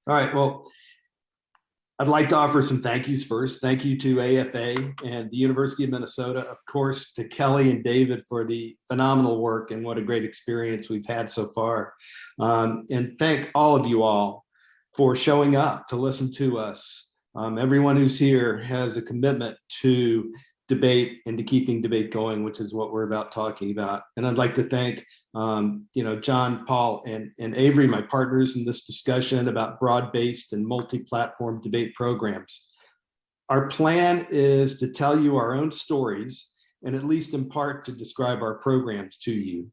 All right. Well, I'd like to offer some thank yous first. Thank you to AFA and the University of Minnesota, of course, to Kelly and David for the phenomenal work and what a great experience we've had so far. And thank all of you all for showing up to listen to us. Everyone who's here has a commitment to debate and to keeping debate going, which is what we're about talking about. And I'd like to thank John, Paul, and Avery, my partners in this discussion about broad-based and multi-platform debate programs. Our plan is to tell you our own stories and at least in part to describe our programs to you.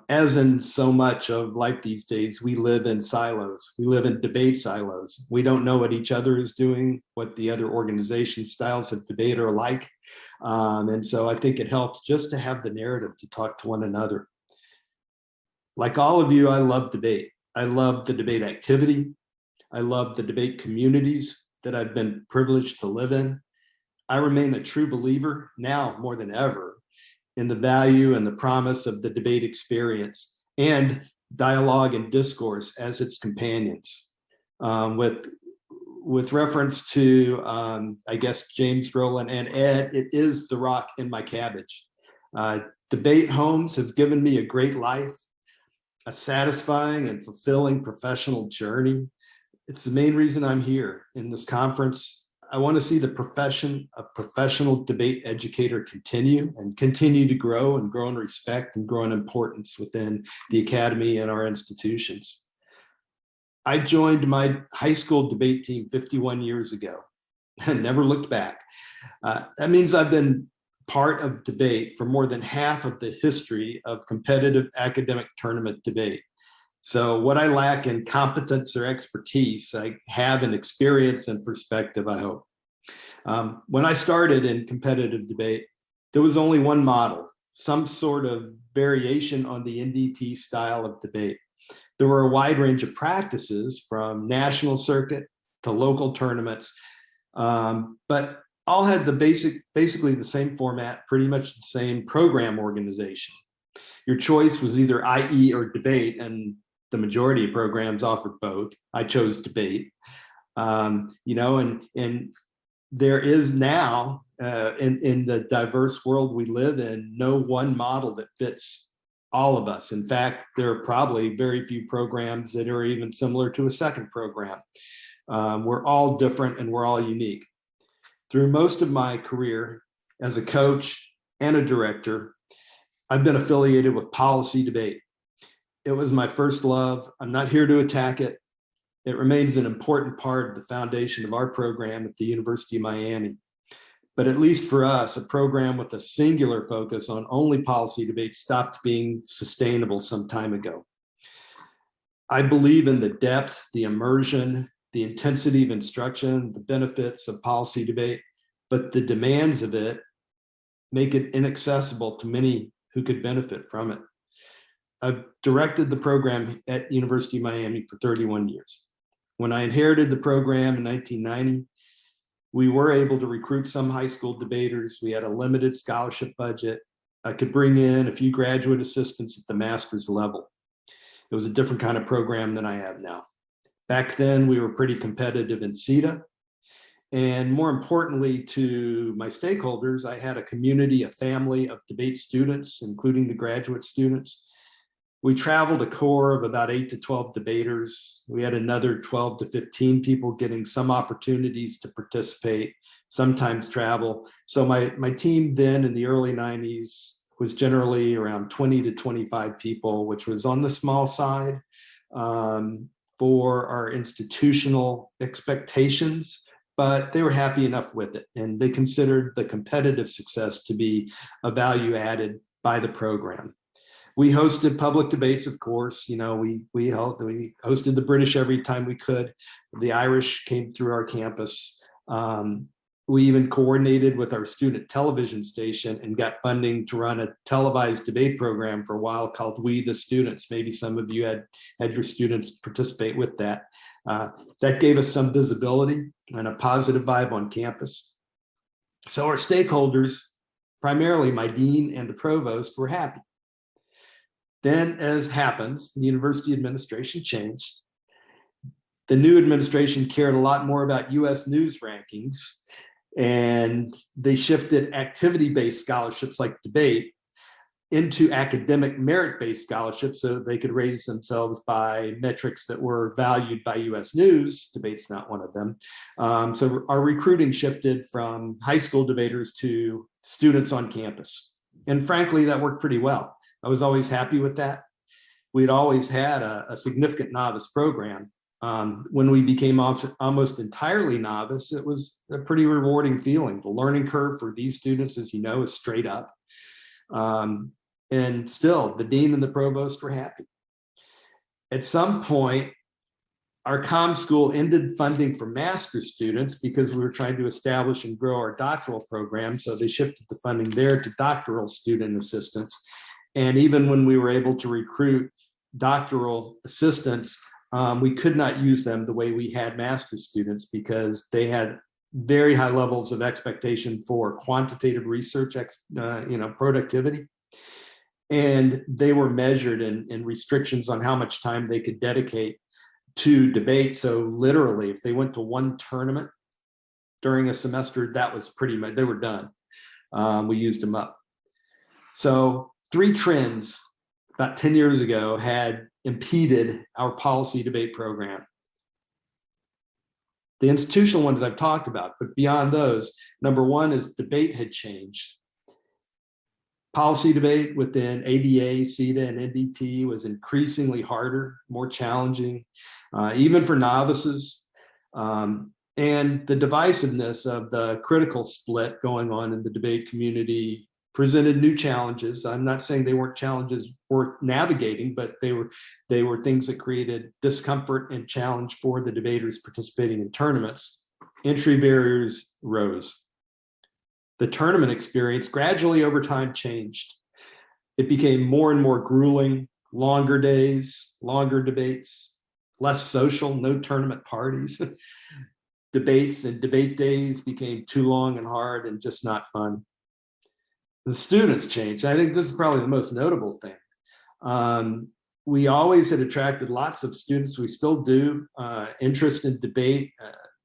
As in so much of life these days, we live in silos. We live in debate silos. We don't know what each other is doing, what the other organization styles of debate are like. And so I think it helps just to have the narrative to talk to one another. Like all of you, I love debate. I love the debate activity. I love the debate communities that I've been privileged to live in. I remain a true believer now more than ever in the value and the promise of the debate experience and dialogue and discourse as its companions. With reference to, I guess, James Rowland and Ed, it is the rock in my cabbage. Debate homes have given me a great life, a satisfying and fulfilling professional journey. It's the main reason I'm here in this conference. I want to see the profession of professional debate educator continue to grow in respect and grow in importance within the academy and our institutions. I joined my high school debate team 51 years ago and never looked back. That means I've been part of debate for more than half of the history of competitive academic tournament debate. So what I lack in competence or expertise, I have in experience and perspective, I hope. When I started in competitive debate, there was only one model, some sort of variation on the NDT style of debate. There were a wide range of practices from national circuit to local tournaments, but all had basically the same format, pretty much the same program organization. Your choice was either IE or debate, and the majority of programs offered both. I chose debate, and there is now, in the diverse world we live in, no one model that fits all of us. In fact, there are probably very few programs that are even similar to a second program. We're all different and we're all unique. Through most of my career as a coach and a director, I've been affiliated with policy debate. It was my first love. I'm not here to attack it. It remains an important part of the foundation of our program at the University of Miami. But at least for us, a program with a singular focus on only policy debate stopped being sustainable some time ago. I believe in the depth, the immersion, the intensity of instruction, the benefits of policy debate, but the demands of it make it inaccessible to many who could benefit from it. I've directed the program at University of Miami for 31 years. When I inherited the program in 1990, we were able to recruit some high school debaters. We had a limited scholarship budget. I could bring in a few graduate assistants at the master's level. It was a different kind of program than I have now. Back then, we were pretty competitive in CETA. And more importantly to my stakeholders, I had a community, a family of debate students, including the graduate students. We traveled a core of about 8 to 12 debaters. We had another 12 to 15 people getting some opportunities to participate, sometimes travel. So my team then in the early 90s was generally around 20 to 25 people, which was on the small side for our institutional expectations, but they were happy enough with it. And they considered the competitive success to be a value added by the program. We hosted public debates, of course. We hosted the British every time we could. The Irish came through our campus. We even coordinated with our student television station and got funding to run a televised debate program for a while called We the Students. Maybe some of you had your students participate with that. That gave us some visibility and a positive vibe on campus. So our stakeholders, primarily my dean and the provost, were happy. Then, as happens, the university administration changed. the new administration cared a lot more about US news rankings, and they shifted activity-based scholarships like debate into academic merit-based scholarships so they could raise themselves by metrics that were valued by US News. Debate's not one of them. So our recruiting shifted from high school debaters to students on campus. And frankly, that worked pretty well. I was always happy with that. We'd always had a significant novice program. When we became almost entirely novice, it was a pretty rewarding feeling. The learning curve for these students, as you know, is straight up. And still, the dean and the provost were happy. At some point, our comm school ended funding for master's students because we were trying to establish and grow our doctoral program. So they shifted the funding there to doctoral student assistants. And even when we were able to recruit doctoral assistants, we could not use them the way we had master's students because they had very high levels of expectation for quantitative research, productivity. And they were measured in restrictions on how much time they could dedicate to debate. So literally, if they went to one tournament during a semester, that was pretty much, they were done. We used them up. So 3 trends about 10 years ago had impeded our policy debate program. The institutional ones I've talked about, but beyond those, number one is debate had changed. Policy debate within ADA, CETA, and NDT was increasingly harder, more challenging, even for novices. And the divisiveness of the critical split going on in the debate community presented new challenges. I'm not saying they weren't challenges worth navigating, but they were things that created discomfort and challenge for the debaters participating in tournaments. Entry barriers rose. The tournament experience gradually over time changed. It became more and more grueling, longer days, longer debates, less social, no tournament parties. Debates and debate days became too long and hard and just not fun. The students changed. I think this is probably the most notable thing. We always had attracted lots of students. We still do. Interest in debate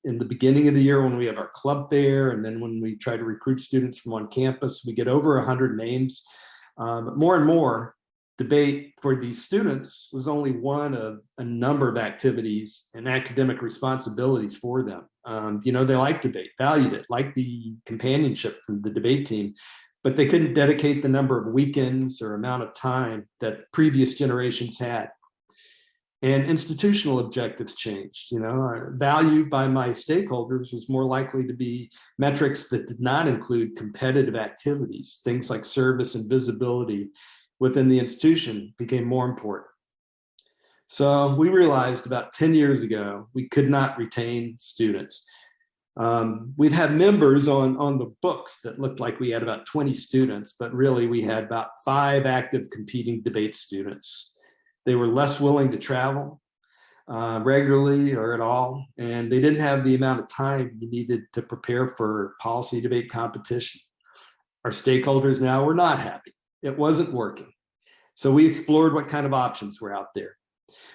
in the beginning of the year when we have our club fair, and then when we try to recruit students from on campus, we get over 100 names. But more and more, debate for these students was only one of a number of activities and academic responsibilities for them. They liked debate, valued it, liked the companionship from the debate team, but they couldn't dedicate the number of weekends or amount of time that previous generations had. And institutional objectives changed. Value by my stakeholders was more likely to be metrics that did not include competitive activities. Things like service and visibility within the institution became more important. So we realized about 10 years ago, we could not retain students. We'd have members on the books that looked like we had about 20 students, but really we had about 5 active competing debate students. They were less willing to travel regularly or at all, and they didn't have the amount of time you needed to prepare for policy debate competition. Our stakeholders now were not happy. It wasn't working. So we explored what kind of options were out there.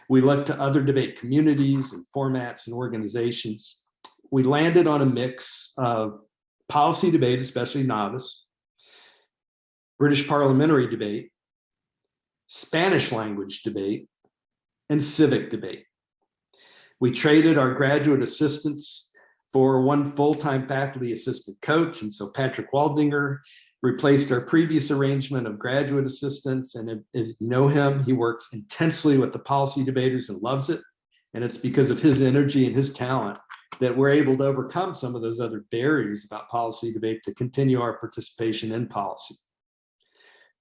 We looked to other debate communities and formats and organizations. We landed on a mix of policy debate, especially novice, British parliamentary debate, Spanish language debate, and civic debate. We traded our graduate assistants for one full-time faculty assistant coach, and so Patrick Waldinger replaced our previous arrangement of graduate assistants, and if you know him, he works intensely with the policy debaters and loves it, and it's because of his energy and his talent that we're able to overcome some of those other barriers about policy debate to continue our participation in policy.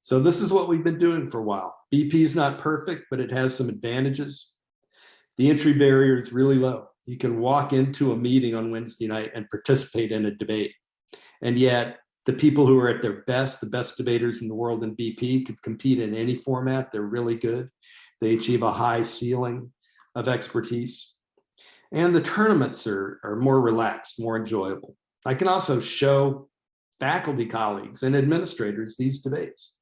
So this is what we've been doing for a while. BP is not perfect, but it has some advantages. The entry barrier is really low. You can walk into a meeting on Wednesday night and participate in a debate. And yet the people who are at their best, the best debaters in the world in BP, could compete in any format. They're really good. They achieve a high ceiling of expertise. And the tournaments are more relaxed, more enjoyable. I can also show faculty colleagues and administrators these debates.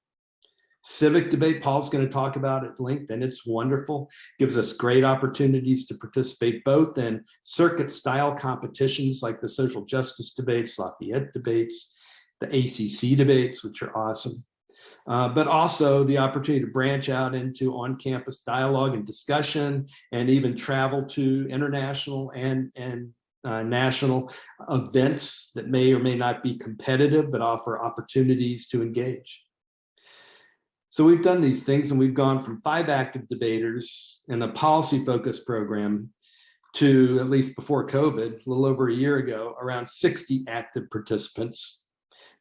Civic debate, Paul's going to talk about at length, and it's wonderful. Gives us great opportunities to participate both in circuit style competitions like the social justice debates, Lafayette debates, the ACC debates, which are awesome. But also the opportunity to branch out into on-campus dialogue and discussion, and even travel to international and national events that may or may not be competitive, but offer opportunities to engage. So we've done these things, and we've gone from 5 active debaters in a policy-focused program to, at least before COVID, a little over a year ago, around 60 active participants.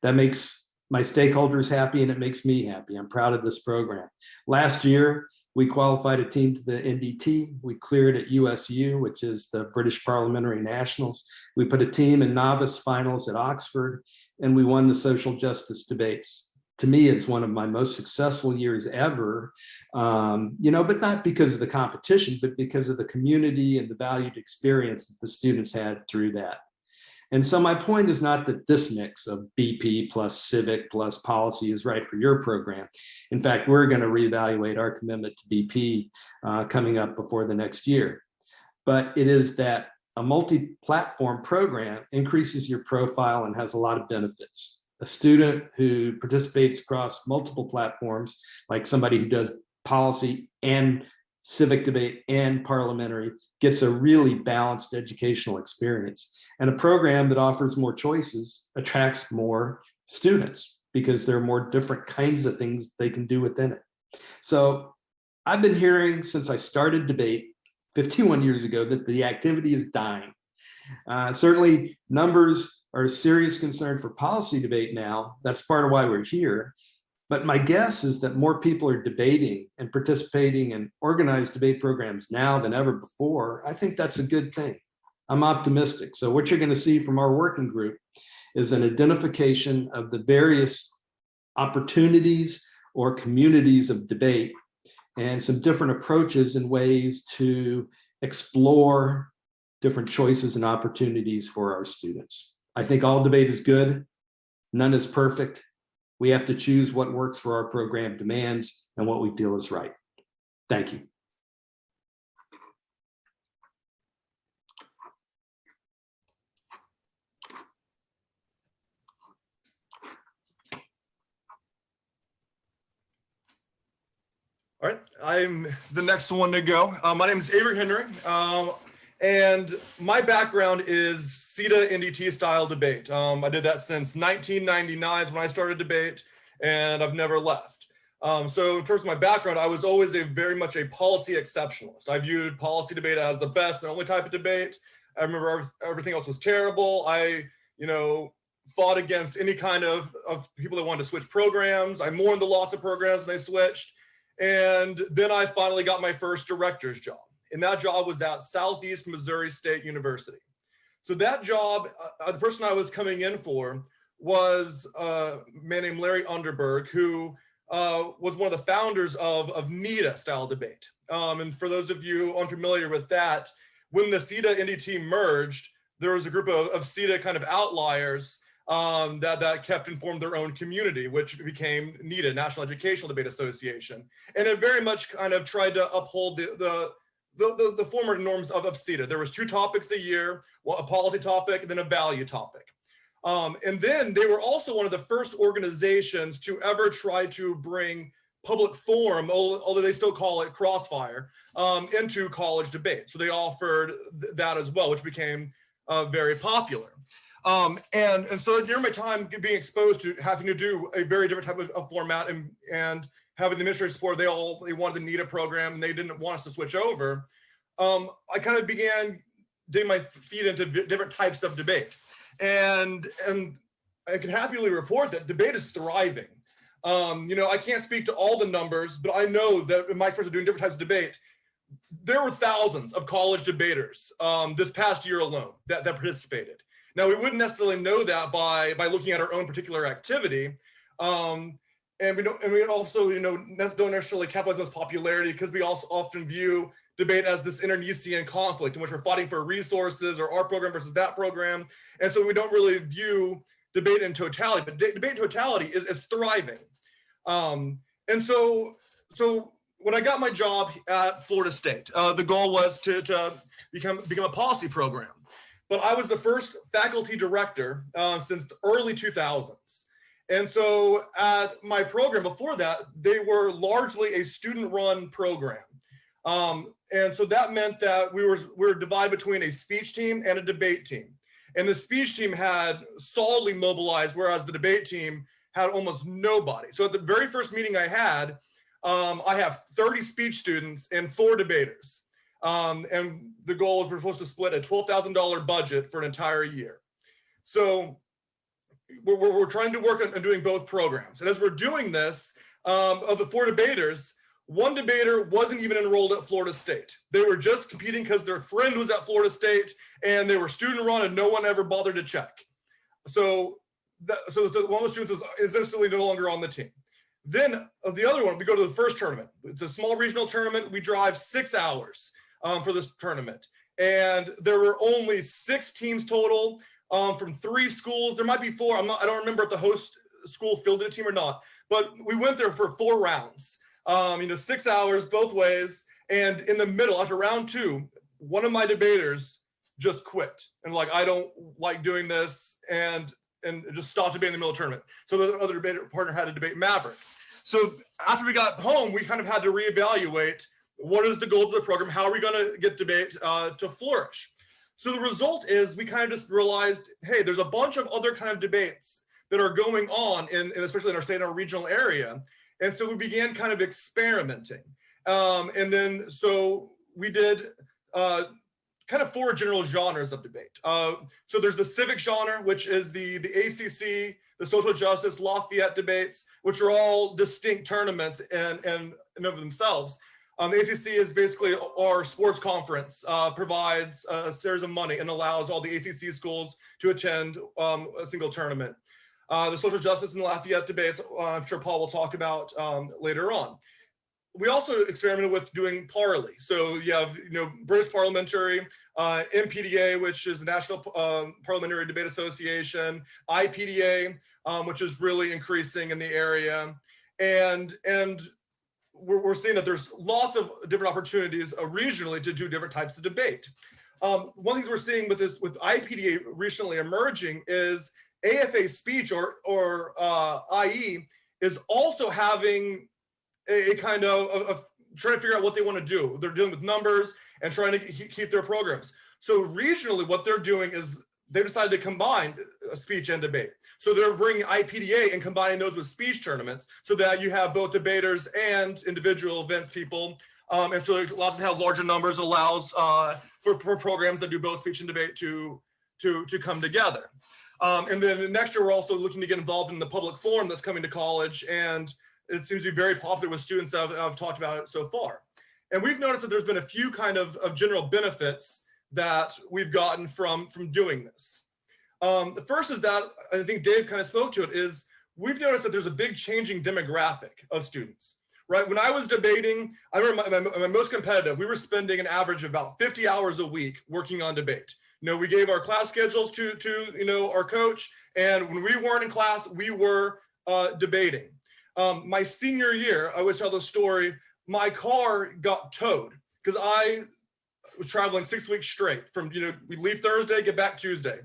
That makes my stakeholders happy, and it makes me happy. I'm proud of this program. Last year, we qualified a team to the NDT. We cleared at USU, which is the British Parliamentary Nationals. We put a team in novice finals at Oxford, and we won the social justice debates. To me, it's one of my most successful years ever, but not because of the competition, but because of the community and the valued experience that the students had through that. And so my point is not that this mix of BP plus civic plus policy is right for your program. In fact, we're going to reevaluate our commitment to BP coming up before the next year. But it is that a multi-platform program increases your profile and has a lot of benefits. A student who participates across multiple platforms, like somebody who does policy and civic debate and parliamentary, gets a really balanced educational experience. And a program that offers more choices attracts more students because there are more different kinds of things they can do within it. So I've been hearing since I started debate 51 years ago that the activity is dying. Certainly numbers are a serious concern for policy debate now. That's part of why we're here. But my guess is that more people are debating and participating in organized debate programs now than ever before. I think that's a good thing. I'm optimistic. So what you're going to see from our working group is an identification of the various opportunities or communities of debate and some different approaches and ways to explore different choices and opportunities for our students. I think all debate is good. None is perfect. We have to choose what works for our program demands and what we feel is right. Thank you. All right, I'm the next one to go. My name is Avery Henry, and my background is CETA NDT style debate. I did that since 1999 when I started debate, and I've never left. So in terms of my background, I was always very much a policy exceptionalist. I viewed policy debate as the best and only type of debate. I remember everything else was terrible. I, fought against any kind of people that wanted to switch programs. I mourned the loss of programs when they switched. And then I finally got my first director's job. And that job was at Southeast Missouri State University. So that job, the person I was coming in for was a man named Larry Underberg, who was one of the founders of NITA style debate. And for those of you unfamiliar with that, when the CETA NDT merged, there was a group of CETA kind of outliers that kept and formed their own community, which became NEDA, National Educational Debate Association. And it very much kind of tried to uphold the former norms of CETA. There was 2 topics a year, a policy topic and then a value topic. And then they were also one of the first organizations to ever try to bring public forum, although they still call it crossfire, into college debate. So they offered that as well, which became very popular. And so during my time being exposed to having to do a very different type of format and having the administrative support, they wanted the NEDA program and they didn't want us to switch over. I kind of began digging my feet into different types of debate. And I can happily report that debate is thriving. I can't speak to all the numbers, but I know that in my experience of doing different types of debate, there were thousands of college debaters this past year alone that participated. Now, we wouldn't necessarily know that by looking at our own particular activity. And we also, don't necessarily capitalize on this popularity because we also often view debate as this internecine conflict in which we're fighting for resources or our program versus that program. And so we don't really view debate in totality, but debate in totality is thriving. And so when I got my job at Florida State, the goal was to become a policy program. But I was the first faculty director since the early 2000s. And so at my program before that, they were largely a student-run program. And so that meant that we were divided between a speech team and a debate team. And the speech team had solidly mobilized, whereas the debate team had almost nobody. So at the very first meeting I had, I have 30 speech students and 4 debaters. And the goal is we're supposed to split a $12,000 budget for an entire year. So we're trying to work on doing both programs. And as we're doing this, of the 4 debaters, 1 debater wasn't even enrolled at Florida State. They were just competing because their friend was at Florida State and they were student run and no one ever bothered to check. So one of the students is instantly no longer on the team. Then of the other one, we go to the first tournament. It's a small regional tournament. We drive 6 hours for this tournament. And there were only 6 teams total from 3 schools. There might be 4. I don't remember if the host school fielded a team or not, but we went there for 4 rounds. 6 hours both ways. And in the middle, after round 2, one of my debaters just quit and I don't like doing this, and just stopped debating in the middle of the tournament. So the other debater partner had to debate Maverick. So after we got home, we kind of had to reevaluate what is the goals of the program, how are we going to get debate to flourish. So the result is we kind of just realized, hey, there's a bunch of other kind of debates that are going on, in especially in our state and our regional area. And so we began kind of experimenting. And then so we did kind of 4 general genres of debate. So there's the civic genre, which is the ACC, the social justice, Lafayette debates, which are all distinct tournaments and of themselves. The ACC is basically our sports conference, provides a series of money and allows all the ACC schools to attend a single tournament. The social justice and Lafayette debates, I'm sure Paul will talk about later on. We also experimented with doing parley. So you have, British Parliamentary, MPDA, which is the National Parliamentary Debate Association, IPDA, which is really increasing in the area. And we're seeing that there's lots of different opportunities regionally to do different types of debate. One thing we're seeing with IPDA recently emerging is AFA speech or IE is also having a kind of trying to figure out what they want to do. They're dealing with numbers and trying to keep their programs. So regionally, what they're doing is they decided to combine speech and debate. So they're bringing IPDA and combining those with speech tournaments so that you have both debaters and individual events people. And so it allows them to have larger numbers, allows for programs that do both speech and debate to come together. And then next year, we're also looking to get involved in the public forum that's coming to college. And it seems to be very popular with students that have talked about it so far. And we've noticed that there's been a few kind of general benefits that we've gotten from doing this. The first is that, I think Dave kind of spoke to it, is we've noticed that there's a big changing demographic of students, right? When I was debating, I remember my most competitive, we were spending an average of about 50 hours a week working on debate. We gave our class schedules to our coach, and when we weren't in class, we were debating. My senior year, I always tell the story, my car got towed because I was traveling 6 weeks straight from, we leave Thursday, get back Tuesday.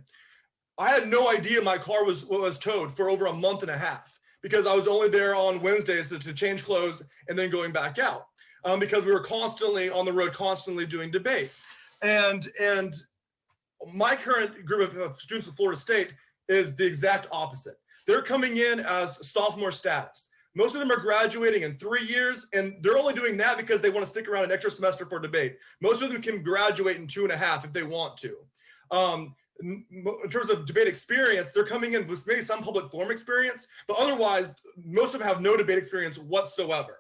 I had no idea my car was towed for over a month and a half because I was only there on Wednesdays to change clothes and then going back out because we were constantly on the road, constantly doing debate. And my current group of students at Florida State is the exact opposite. They're coming in as sophomore status. Most of them are graduating in 3 years, and they're only doing that because they want to stick around an extra semester for debate. Most of them can graduate in 2.5 if they want to. In terms of debate experience, they're coming in with maybe some public forum experience, but otherwise, most of them have no debate experience whatsoever.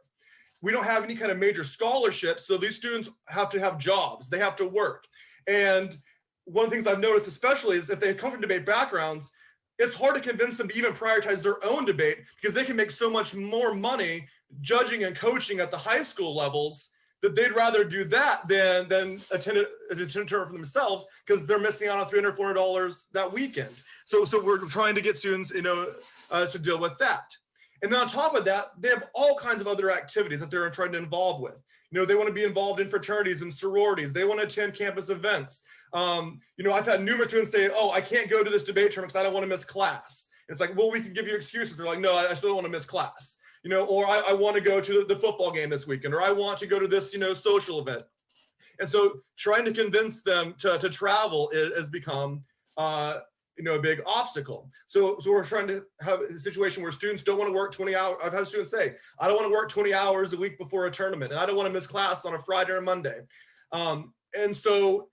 We don't have any kind of major scholarships, so these students have to have jobs. They have to work. And one of the things I've noticed especially is if they come from debate backgrounds, it's hard to convince them to even prioritize their own debate because they can make so much more money judging and coaching at the high school levels that they'd rather do that than attend a tournament for themselves because they're missing out on $300, $400 that weekend. So we're trying to get students, to deal with that. And then on top of that, they have all kinds of other activities that they're trying to involve with. They want to be involved in fraternities and sororities. They want to attend campus events. I've had numerous students say, oh, I can't go to this debate tournament because I don't want to miss class. And it's like, well, we can give you excuses. They're like, no, I still don't want to miss class. Or I want to go to the football game this weekend, or I want to go to this, social event. And so trying to convince them to travel has become, a big obstacle. So we're trying to have a situation where students don't want to work 20 hours. I've had students say, I don't want to work 20 hours a week before a tournament, and I don't want to miss class on a Friday or Monday. And so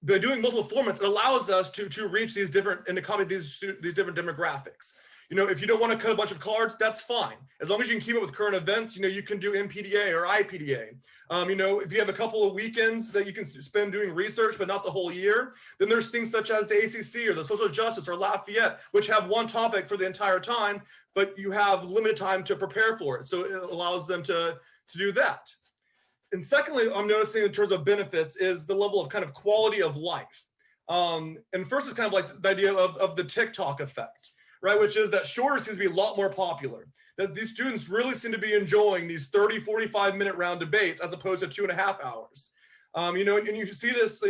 by doing multiple formats, it allows us to reach these different and accommodate these different demographics. If you don't want to cut a bunch of cards, that's fine. As long as you can keep up with current events, you can do MPDA or IPDA. If you have a couple of weekends that you can spend doing research, but not the whole year, then there's things such as the ACC or the Social Justice or Lafayette, which have one topic for the entire time, but you have limited time to prepare for it. So it allows them to do that. And secondly, I'm noticing in terms of benefits is the level of kind of quality of life. And first is kind of like the idea of the TikTok effect, right? Which is that shorter seems to be a lot more popular. That these students really seem to be enjoying these 30, 45-minute round debates as opposed to 2.5 hours. And you see this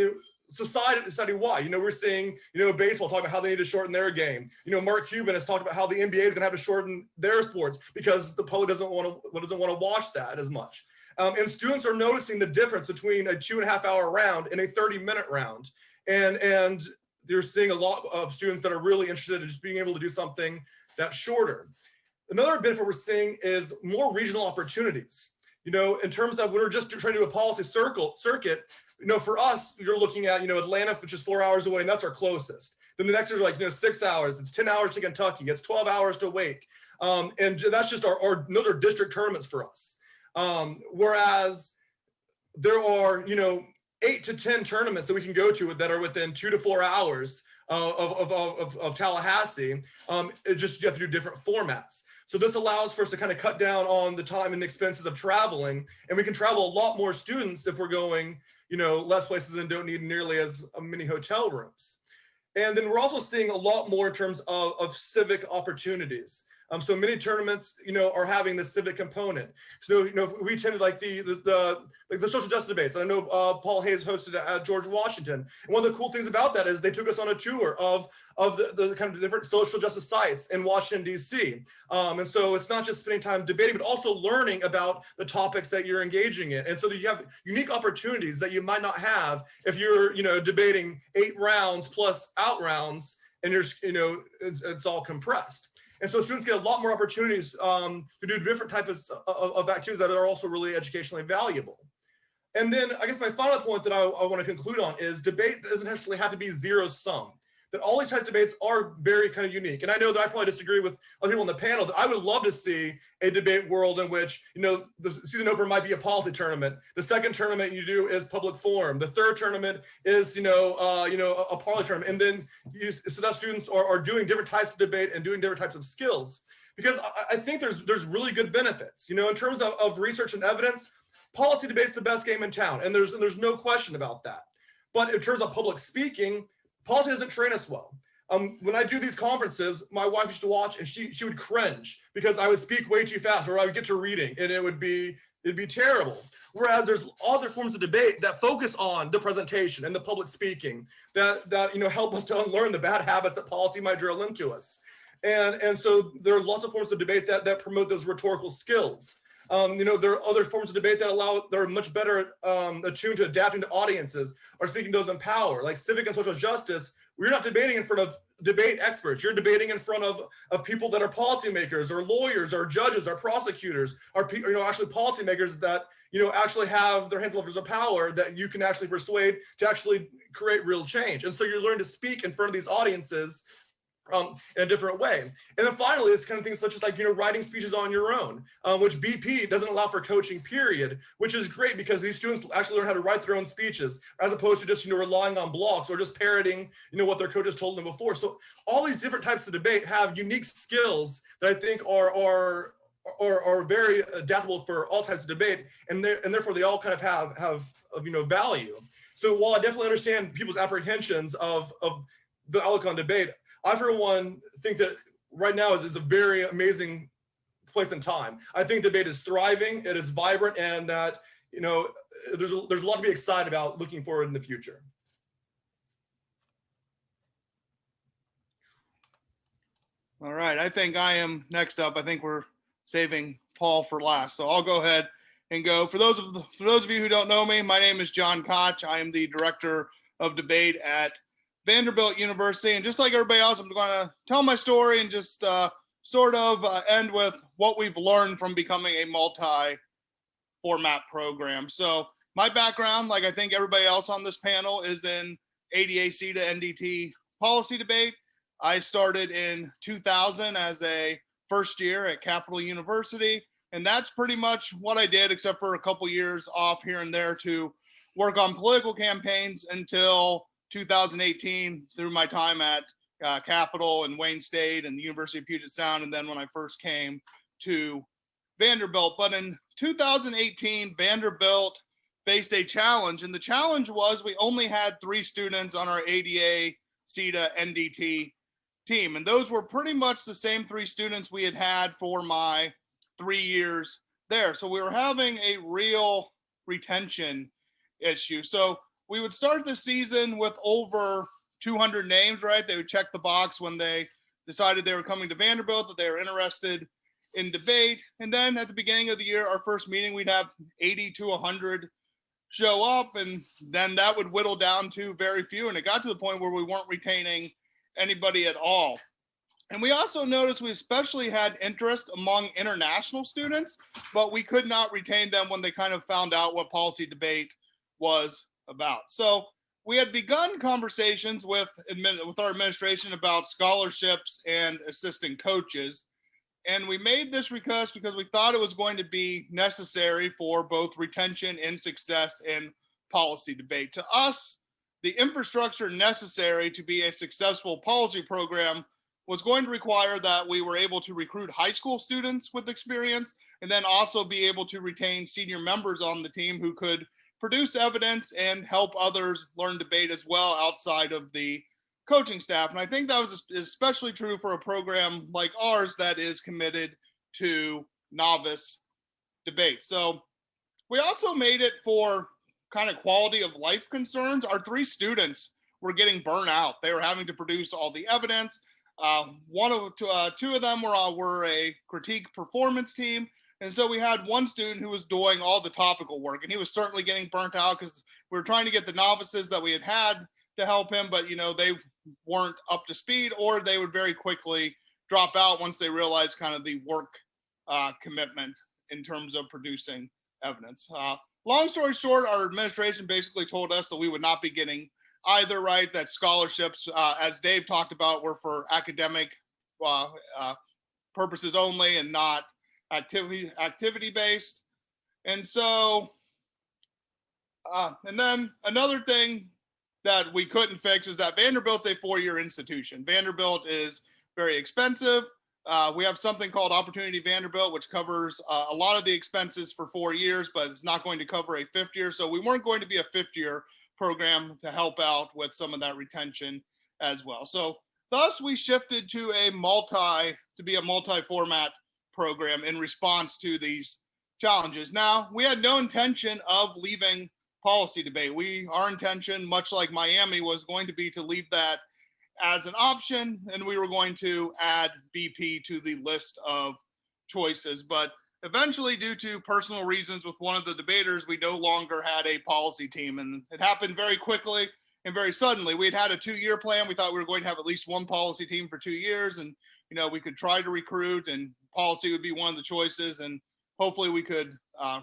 society-wide. We're seeing, baseball talk about how they need to shorten their game. Mark Cuban has talked about how the NBA is going to have to shorten their sports because the public doesn't want to watch that as much. And students are noticing the difference between a 2.5-hour round and a 30-minute round. And they're seeing a lot of students that are really interested in just being able to do something that's shorter. Another benefit we're seeing is more regional opportunities. In terms of when we're just trying to do a policy circuit, for us, you're looking at, Atlanta, which is 4 hours away, and that's our closest. Then the next is like, 6 hours. It's 10 hours to Kentucky. It's 12 hours to Wake. And that's just those are district tournaments for us. Whereas there are, 8 to 10 tournaments that we can go to that are within 2 to 4 hours of Tallahassee. You have to do different formats. So this allows for us to kind of cut down on the time and expenses of traveling, and we can travel a lot more students if we're going, less places and don't need nearly as many hotel rooms. And then we're also seeing a lot more in terms of civic opportunities. So many tournaments, are having the civic component. So, we attended like the social justice debates. And I know Paul Hayes hosted at George Washington. And one of the cool things about that is they took us on a tour of the kind of different social justice sites in Washington, D.C. And so it's not just spending time debating, but also learning about the topics that you're engaging in. And so that you have unique opportunities that you might not have if you're, debating 8 rounds plus out rounds, and it's all compressed. And so students get a lot more opportunities to do different types of activities that are also really educationally valuable. And then I guess my final point that I want to conclude on is debate doesn't actually have to be zero sum. That all these types of debates are very kind of unique. And I know that I probably disagree with other people on the panel that I would love to see a debate world in which, the season opener might be a policy tournament. The second tournament you do is public forum. The third tournament is, a parliament tournament. And then so that students are doing different types of debate and doing different types of skills. Because I think there's really good benefits, in terms of research and evidence. Policy debate's the best game in town. And there's no question about that. But in terms of public speaking, policy doesn't train us well. When I do these conferences, my wife used to watch and she would cringe because I would speak way too fast, or I would get to reading and it'd be terrible. Whereas there's other forms of debate that focus on the presentation and the public speaking that help us to unlearn the bad habits that policy might drill into us. And so there are lots of forms of debate that promote those rhetorical skills. There are other forms of debate that are much better attuned to adapting to audiences or speaking to those in power, like civic and social justice. We're not debating in front of debate experts. You're debating in front of people that are policymakers or lawyers or judges or prosecutors or actually policymakers that actually have their hands levers of power that you can actually persuade to actually create real change. And so you're learning to speak in front of these audiences in a different way. And then finally, it's kind of things such as writing speeches on your own, which BP doesn't allow for coaching, period, which is great because these students actually learn how to write their own speeches as opposed to just, relying on blogs or just parroting, what their coaches told them before. So all these different types of debate have unique skills that I think are very adaptable for all types of debate. And therefore they all kind of have value. So while I definitely understand people's apprehensions of the outlook on debate, I, for one, think that right now is a very amazing place in time. I think debate is thriving, it is vibrant, and that, you know, there's a lot to be excited about looking forward in the future. All right, I think I am next up. I think we're saving Paul for last, so I'll go ahead and go. For those of you who don't know me, my name is John Koch. I am the director of debate at Vanderbilt University, and just like everybody else, I'm going to tell my story and just end with what we've learned from becoming a multi-format program. So my background, like I think everybody else on this panel, is in ADA, CETA, NDT policy debate. I started in 2000 as a first year at Capital University, and that's pretty much what I did, except for a couple years off here and there to work on political campaigns until 2018 through my time at Capital and Wayne State and the University of Puget Sound, and then when I first came to Vanderbilt. But in 2018, Vanderbilt faced a challenge, and the challenge was we only had 3 students on our ADA, CETA, NDT team, and those were pretty much the same 3 students we had for my 3 years there. So we were having a real retention issue. So we would start the season with over 200 names, right? They would check the box when they decided they were coming to Vanderbilt, that they were interested in debate. And then at the beginning of the year, our first meeting, we'd have 80 to 100 show up, and then that would whittle down to very few. And it got to the point where we weren't retaining anybody at all. And we also noticed we especially had interest among international students, but we could not retain them when they kind of found out what policy debate was about. So we had begun conversations with our administration about scholarships and assistant coaches. And we made this request because we thought it was going to be necessary for both retention and success in policy debate. To us, the infrastructure necessary to be a successful policy program was going to require that we were able to recruit high school students with experience, and then also be able to retain senior members on the team who could produce evidence and help others learn debate as well outside of the coaching staff. And I think that was especially true for a program like ours that is committed to novice debate. So we also made it for kind of quality of life concerns. Our 3 students were getting burnt out. They were having to produce all the evidence. 2 of them were a critique performance team. And so we had one student who was doing all the topical work, and he was certainly getting burnt out because we were trying to get the novices that we had to help him, but they weren't up to speed, or they would very quickly drop out once they realized kind of the work commitment in terms of producing evidence. Long story short, our administration basically told us that we would not be getting either, right? That scholarships, as Dave talked about, were for academic purposes only and not activity based. And so, and then another thing that we couldn't fix is that Vanderbilt's a 4-year institution. Vanderbilt is very expensive. We have something called Opportunity Vanderbilt, which covers a lot of the expenses for 4 years, but it's not going to cover a 5th year. So we weren't going to be a 5th year program to help out with some of that retention as well. So thus we shifted to be a multi-format program in response to these challenges. Now, we had no intention of leaving policy debate. Our intention, much like Miami, was going to be to leave that as an option, and we were going to add BP to the list of choices. But eventually, due to personal reasons with one of the debaters, we no longer had a policy team, and it happened very quickly and very suddenly. We had a 2-year plan. We thought we were going to have at least one policy team for 2 years, and we could try to recruit, and policy would be one of the choices, and hopefully we could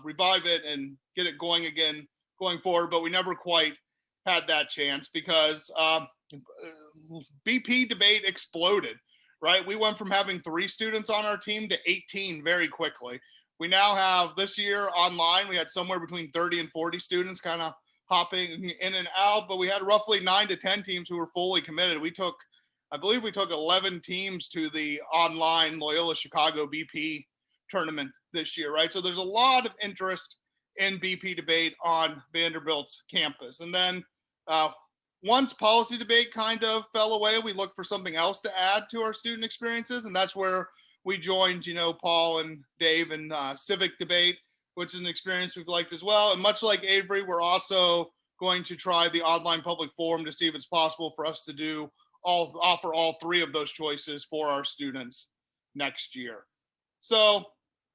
revive it and get it going again going forward. But we never quite had that chance because BP debate exploded, right? We went from having 3 students on our team to 18 very quickly. We now have, this year online, we had somewhere between 30 and 40 students kind of hopping in and out, but we had roughly 9 to 10 teams who were fully committed. I believe we took 11 teams to the online Loyola Chicago BP tournament this year, right? So there's a lot of interest in BP debate on Vanderbilt's campus. And then once policy debate kind of fell away, we looked for something else to add to our student experiences. And that's where we joined, Paul and Dave in civic debate, which is an experience we've liked as well. And much like Avery, we're also going to try the online public forum to see if it's possible for us to offer all three of those choices for our students next year. So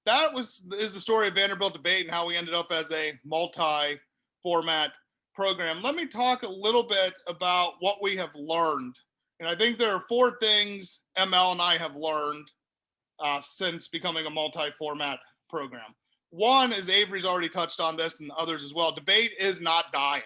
that is the story of Vanderbilt debate and how we ended up as a multi-format program. Let me talk a little bit about what we have learned. And I think there are 4 things ML and I have learned since becoming a multi-format program. One is, Avery's already touched on this and others as well, debate is not dying.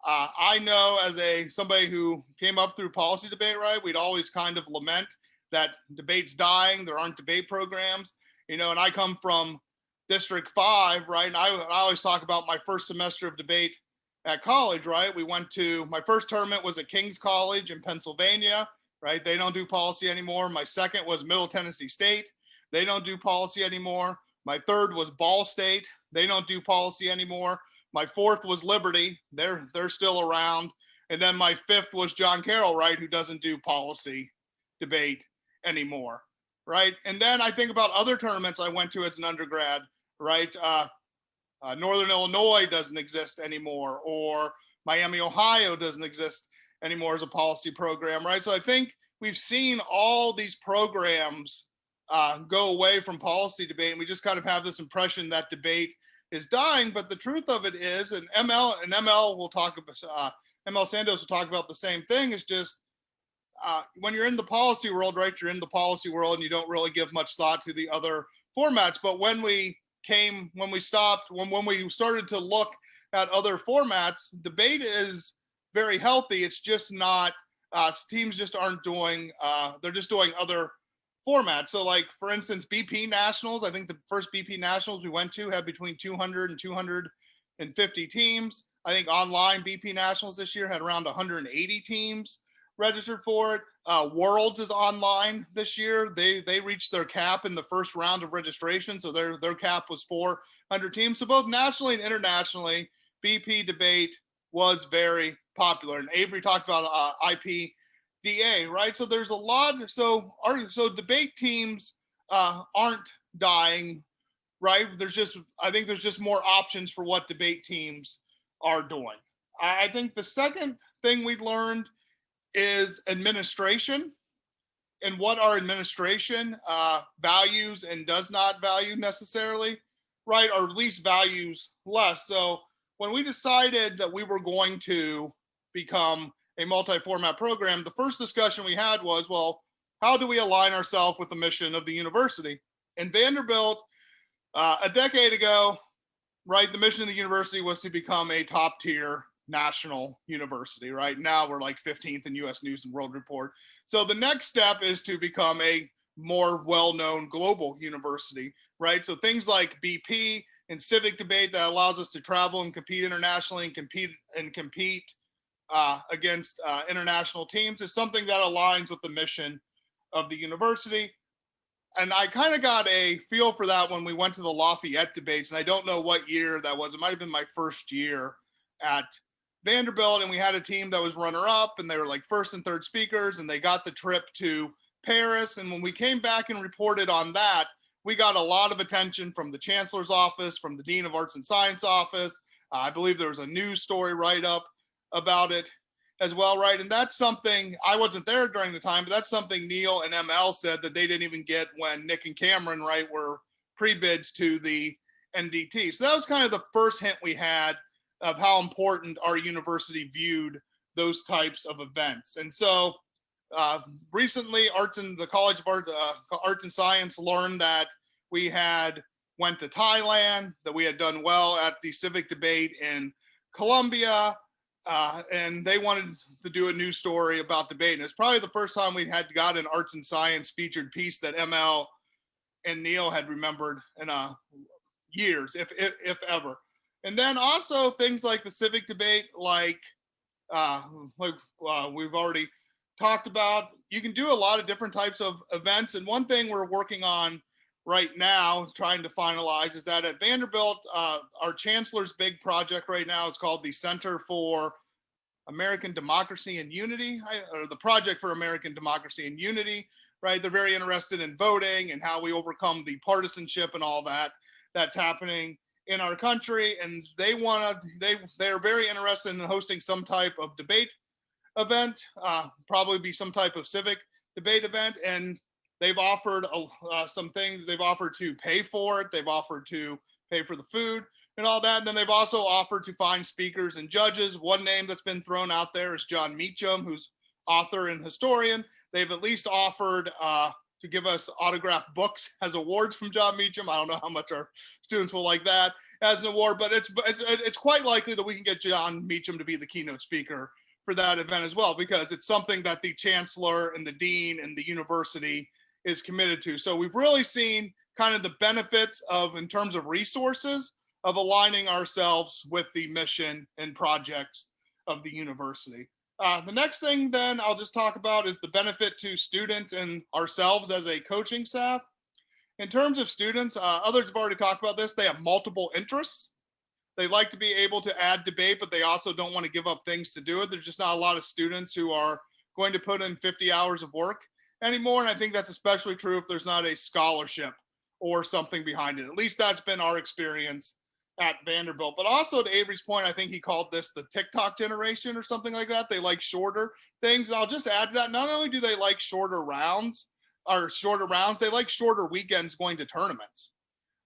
I know as somebody who came up through policy debate, right, we'd always kind of lament that debate's dying, there aren't debate programs, and I come from District 5, right, and I always talk about my first semester of debate at college, right? My first tournament was at King's College in Pennsylvania, right? They don't do policy anymore. My second was Middle Tennessee State. They don't do policy anymore. My third was Ball State. They don't do policy anymore. My fourth was Liberty. They're still around. And then my fifth was John Carroll, right, who doesn't do policy debate anymore, right? And then I think about other tournaments I went to as an undergrad, right? Northern Illinois doesn't exist anymore, or Miami, Ohio doesn't exist anymore as a policy program, right? So I think we've seen all these programs go away from policy debate, and we just kind of have this impression that debate is dying. But the truth of it is, and ML will talk about, ML Sandos will talk about the same thing, is just when you're in the policy world, right, you're in the policy world and you don't really give much thought to the other formats. But when we started to look at other formats, debate is very healthy. It's just not, teams just aren't doing, they're just doing other formats. So like, for instance, BP Nationals, I think the first BP Nationals we went to had between 200 and 250 teams. I think online BP Nationals this year had around 180 teams registered for it. Worlds is online this year. They reached their cap in the first round of registration, so their cap was 400 teams. So both nationally and internationally, BP debate was very popular. And Avery talked about IPDA, right? So there's a lot. So debate teams aren't dying, right? I think there's just more options for what debate teams are doing. I think the second thing we learned is administration, and what our administration values and does not value necessarily, right? Or at least values less. So when we decided that we were going to become a multi-format program, the first discussion we had was, well, how do we align ourselves with the mission of the university? And Vanderbilt, a decade ago, right, the mission of the university was to become a top tier national university. Right now we're like 15th in US News and World Report. So the next step is to become a more well-known global university, right? So things like BP and civic debate that allows us to travel and compete internationally and compete against international teams is something that aligns with the mission of the university. And I kind of got a feel for that when we went to the Lafayette debates, and I don't know what year that was. It might have been my first year at Vanderbilt, and we had a team that was runner-up, and they were like first and third speakers, and they got the trip to Paris. And when we came back and reported on that, we got a lot of attention from the chancellor's office, from the dean of arts and science office. I believe there was a news story write-up about it as well, right? And that's something, I wasn't there during the time, but that's something Neil and ML said that they didn't even get when Nick and Cameron, right, were pre-bids to the NDT. So that was kind of the first hint we had of how important our university viewed those types of events. And so recently, the College of Arts and Science learned that we had went to Thailand, that we had done well at the civic debate in Colombia, and they wanted to do a news story about debate. And it's probably the first time we had got an arts and science featured piece that ML and Neil had remembered in years, if ever. And then also things like the civic debate, like we've already talked about, you can do a lot of different types of events. And one thing we're working on right now, trying to finalize, is that at Vanderbilt, our chancellor's big project right now is called the Center for American Democracy and Unity, or the Project for American Democracy and Unity, right? They're very interested in voting and how we overcome the partisanship and all that that's happening in our country. And they're very interested in hosting some type of debate event, probably be some type of civic debate event. And they've offered some things. They've offered to pay for it. They've offered to pay for the food and all that. And then they've also offered to find speakers and judges. One name that's been thrown out there is John Meacham, who's author and historian. They've at least offered to give us autographed books as awards from John Meacham. I don't know how much our students will like that as an award, but it's quite likely that we can get John Meacham to be the keynote speaker for that event as well, because it's something that the chancellor and the dean and the university is committed to. So we've really seen kind of the benefits of, in terms of resources, of aligning ourselves with the mission and projects of the university. The next thing then I'll just talk about is the benefit to students and ourselves as a coaching staff. In terms of students, others have already talked about this. They have multiple interests. They like to be able to add debate, but they also don't want to give up things to do it. There's just not a lot of students who are going to put in 50 hours of work anymore. And I think that's especially true if there's not a scholarship or something behind it. At least that's been our experience at Vanderbilt. But also to Avery's point, I think he called this the TikTok generation or something like that. They like shorter things. And I'll just add to that, not only do they like shorter rounds, they like shorter weekends going to tournaments,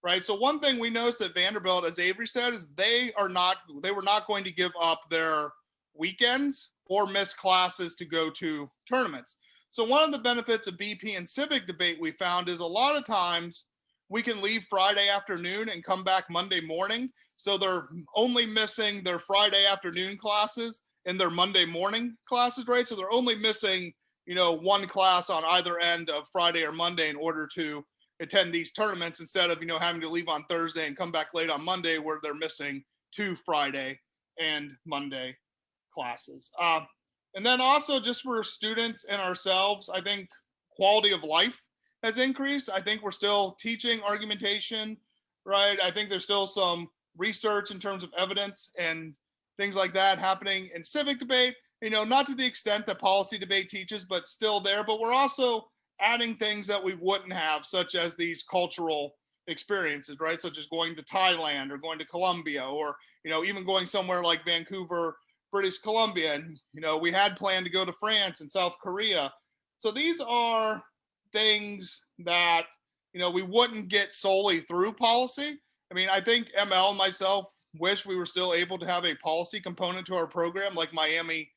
right? So one thing we noticed at Vanderbilt, as Avery said, is they were not going to give up their weekends or miss classes to go to tournaments. So one of the benefits of BP and civic debate we found is a lot of times we can leave Friday afternoon and come back Monday morning. So they're only missing their Friday afternoon classes and their Monday morning classes, right? So they're only missing, one class on either end of Friday or Monday in order to attend these tournaments, instead of, having to leave on Thursday and come back late on Monday where they're missing 2 Friday and Monday classes. And then also just for students and ourselves, I think quality of life has increased. I think we're still teaching argumentation, right? I think there's still some research in terms of evidence and things like that happening in civic debate, not to the extent that policy debate teaches, but still there. But we're also adding things that we wouldn't have, such as these cultural experiences, right? Such as going to Thailand or going to Colombia, or, even going somewhere like Vancouver, British Columbia. And, we had planned to go to France and South Korea. So these are things that, we wouldn't get solely through policy. I mean, I think ML and myself wish we were still able to have a policy component to our program like Miami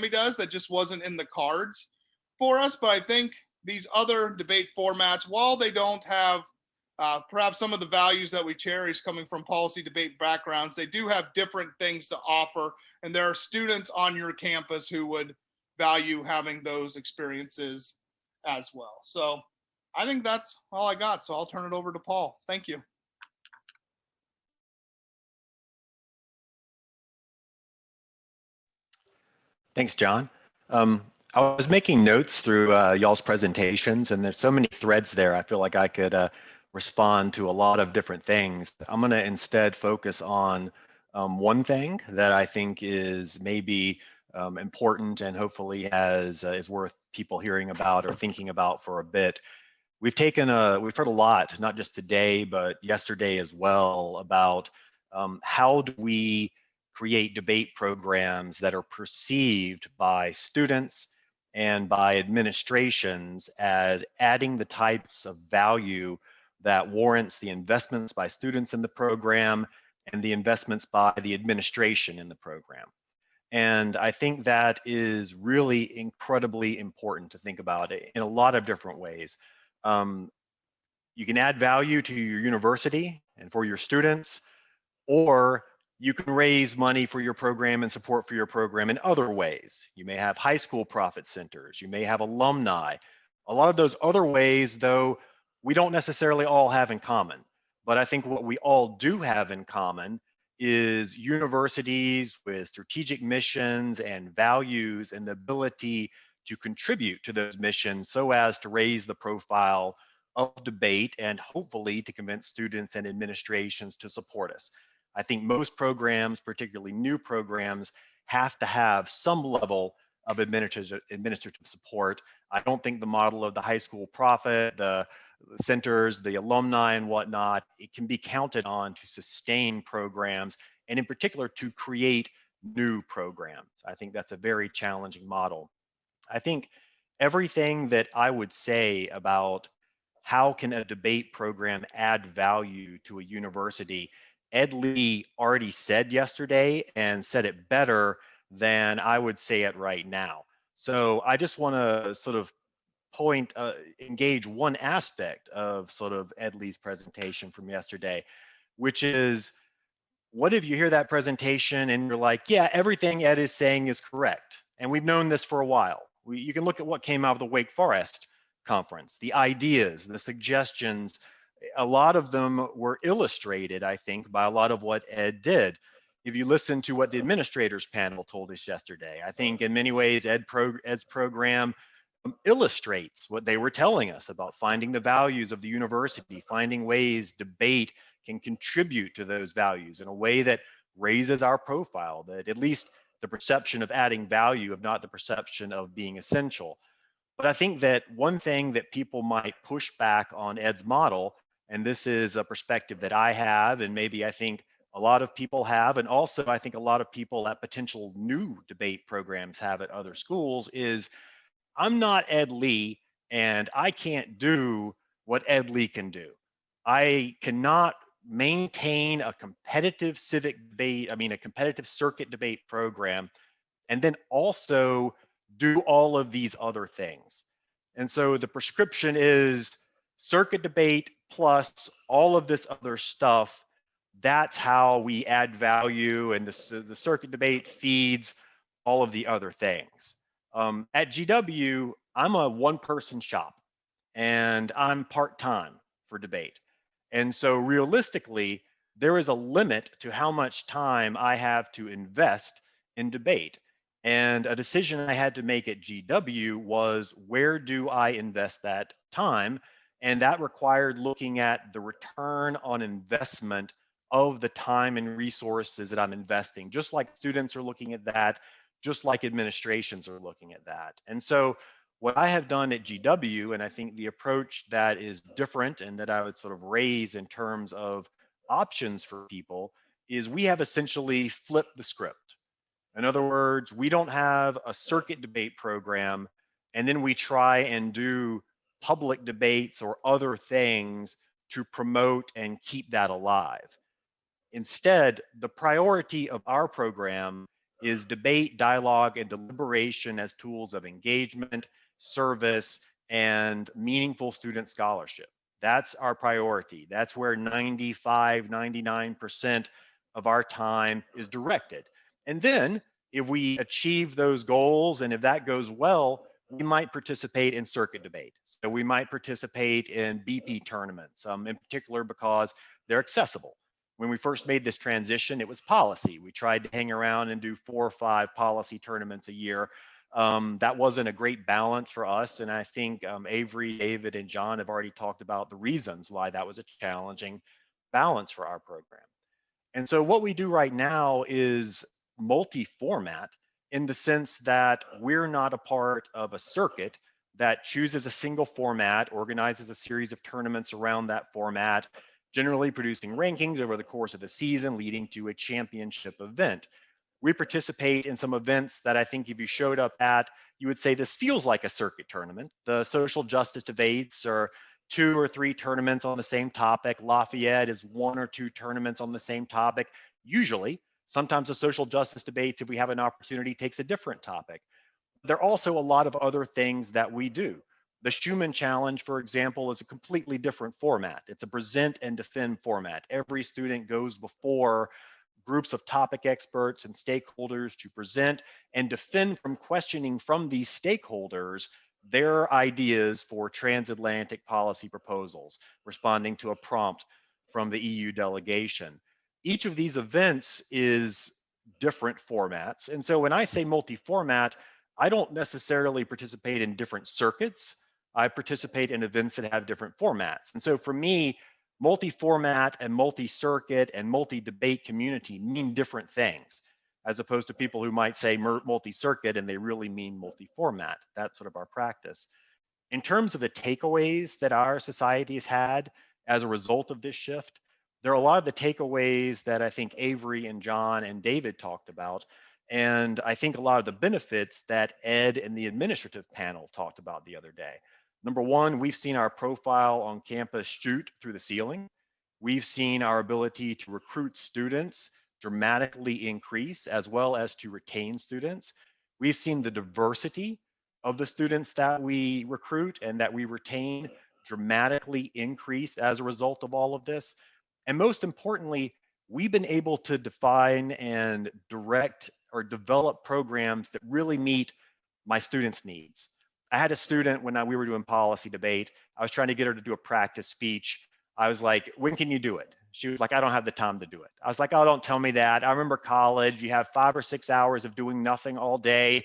does. That just wasn't in the cards for us. But I think these other debate formats, while they don't have perhaps some of the values that we cherish coming from policy debate backgrounds, they do have different things to offer. And there are students on your campus who would value having those experiences as well. So I think that's all I got. So I'll turn it over to Paul. Thank you. Thanks, John. I was making notes through y'all's presentations, and there's so many threads there. I feel like I could respond to a lot of different things. I'm going to instead focus on one thing that I think is maybe important and hopefully is worth people hearing about or thinking about for a bit. We've heard a lot, not just today, but yesterday as well, about how do we create debate programs that are perceived by students and by administrations as adding the types of value that warrants the investments by students in the program and the investments by the administration in the program. And I think that is really incredibly important to think about it in a lot of different ways. You can add value to your university and for your students, or you can raise money for your program and support for your program in other ways. You may have high school profit centers, you may have alumni. A lot of those other ways, though, we don't necessarily all have in common. But I think what we all do have in common is universities with strategic missions and values and the ability to contribute to those missions so as to raise the profile of debate and hopefully to convince students and administrations to support us. I think most programs, particularly new programs, have to have some level of administrative support. I don't think the model of the high school profit, the centers, the alumni and whatnot, it can be counted on to sustain programs, and in particular to create new programs. I think that's a very challenging model. I think everything that I would say about how can a debate program add value to a university, Ed Lee already said yesterday and said it better than I would say it right now. So I just want to sort of engage one aspect of sort of Ed Lee's presentation from yesterday, which is, what if you hear that presentation and you're like, yeah, everything Ed is saying is correct. And we've known this for a while. You can look at what came out of the Wake Forest conference, the ideas, the suggestions. A lot of them were illustrated, I think, by a lot of what Ed did. If you listen to what the administrators panel told us yesterday, I think in many ways Ed's program illustrates what they were telling us about finding the values of the university, finding ways debate can contribute to those values in a way that raises our profile, that at least the perception of adding value, if not the perception of being essential. But I think that one thing that people might push back on Ed's model, and this is a perspective that I have, and maybe I think a lot of people have, and also I think a lot of people at potential new debate programs have at other schools, is I'm not Ed Lee, and I can't do what Ed Lee can do. I cannot maintain a competitive a competitive circuit debate program, and then also do all of these other things. And so the prescription is circuit debate plus all of this other stuff. That's how we add value, and the circuit debate feeds all of the other things. At GW, I'm a one-person shop, and I'm part-time for debate. And so realistically, there is a limit to how much time I have to invest in debate. And a decision I had to make at GW was, where do I invest that time? And that required looking at the return on investment of the time and resources that I'm investing, just like students are looking at that, just like administrations are looking at that. And so what I have done at GW, and I think the approach that is different and that I would sort of raise in terms of options for people, is we have essentially flipped the script. In other words, we don't have a circuit debate program, and then we try and do public debates or other things to promote and keep that alive. Instead, the priority of our program is debate, dialogue, and deliberation as tools of engagement, service, and meaningful student scholarship. That's our priority. That's where 95, 99% of our time is directed. And then if we achieve those goals, and if that goes well, we might participate in circuit debate. So we might participate in BP tournaments, in particular because they're accessible. When we first made this transition, it was policy. We tried to hang around and do 4 or 5 policy tournaments a year. That wasn't a great balance for us. And I think Avery, David, and John have already talked about the reasons why that was a challenging balance for our program. And so what we do right now is multi-format, in the sense that we're not a part of a circuit that chooses a single format, organizes a series of tournaments around that format, generally producing rankings over the course of the season, leading to a championship event. We participate in some events that I think if you showed up at, you would say this feels like a circuit tournament. The social justice debates are 2 or 3 tournaments on the same topic. Lafayette is 1 or 2 tournaments on the same topic, usually. Sometimes the social justice debates, if we have an opportunity, takes a different topic. There are also a lot of other things that we do. The Schumann Challenge, for example, is a completely different format. It's a present and defend format. Every student goes before groups of topic experts and stakeholders to present and defend from questioning from these stakeholders their ideas for transatlantic policy proposals, responding to a prompt from the EU delegation. Each of these events is different formats. And so when I say multi-format, I don't necessarily participate in different circuits. I participate in events that have different formats. And so for me, multi-format and multi-circuit and multi-debate community mean different things. as opposed to people who might say multi-circuit and they really mean multi-format. That's sort of our practice. In terms of the takeaways that our society has had as a result of this shift, there are a lot of the takeaways that I think Avery and John and David talked about. And I think a lot of the benefits that Ed and the administrative panel talked about the other day. Number one, we've seen our profile on campus shoot through the ceiling. We've seen our ability to recruit students dramatically increase, as well as to retain students. We've seen the diversity of the students that we recruit and that we retain dramatically increase as a result of all of this. And most importantly, we've been able to define and direct or develop programs that really meet my students' needs. I had a student when we were doing policy debate, I was trying to get her to do a practice speech. I was like, when can you do it? She was like, I don't have the time to do it. I was like, oh, don't tell me that. I remember college, you have 5 or 6 hours of doing nothing all day.